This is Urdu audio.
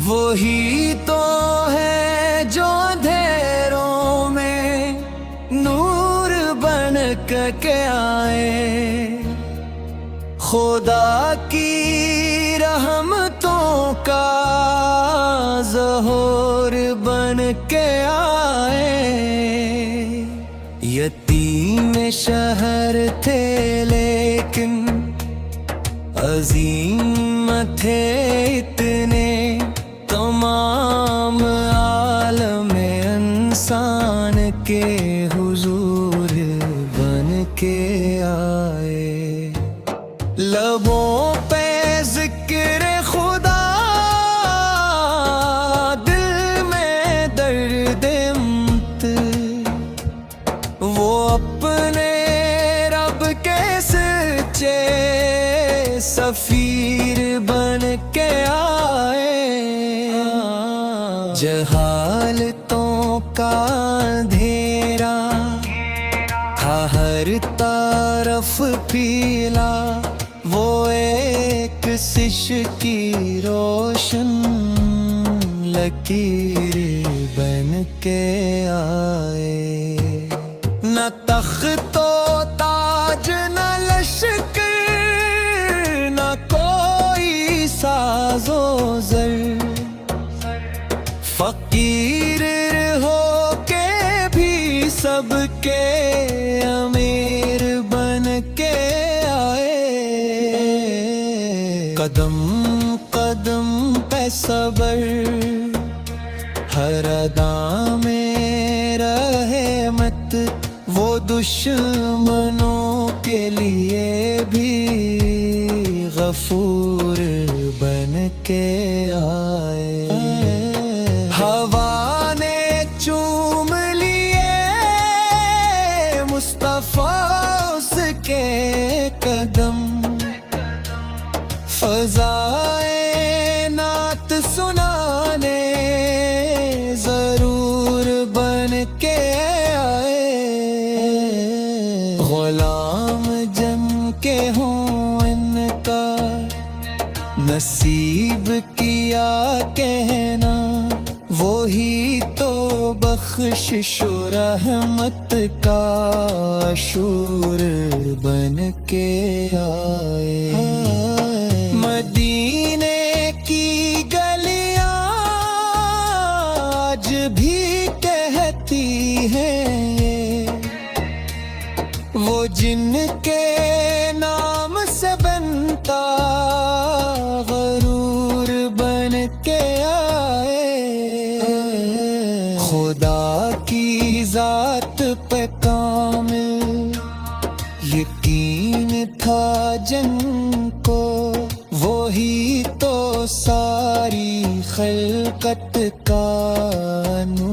وہی تو ہے جو اندھیروں میں نور بن کے آئے، خدا کی رحمتوں کا ظہور بن کے آئے۔ یتیم شہر تھے لیکن عظیم تھے اتنے، تمام عالم انسان کے حضور بن کے آئے۔ لبوں پہ ذکر خدا، دل میں درد امت، وہ اپنے رب کے سچے سفیر بن کے آئے۔ جہالتوں کا اندھیرا تھا ہر طرف پھیلا، وہ ایک سش کی روشن لکیر بن کے آئے۔ نہ تخت و تاج نہ لشکر، نہ کوئی ساز و زر، فقیر ہو کے بھی سب کے امیر بن کے آئے۔ قدم قدم پہ صبر، ہر ادا میں رحمت، وہ دشمنوں کے لیے بھی غفور بن کے آئے۔ ہوا نے چوم لیے مصطفیٰ اس کے قدم، فضائے نعت سنانے ضرور بن کے آئے۔ غلام جن کے ہوں ان کا نصیب کیا کہنا، وہی تو بخشش و رحمت کا شور بن کے آئے۔ مدینے کی گلیاں آج بھی کہتی ہیں، وہ جن کے نام سے بنتا غرور بن کے آئے۔ خدا کی ذات پہ کامل یقین تھا جن کو، وہی تو ساری خلقت کا نور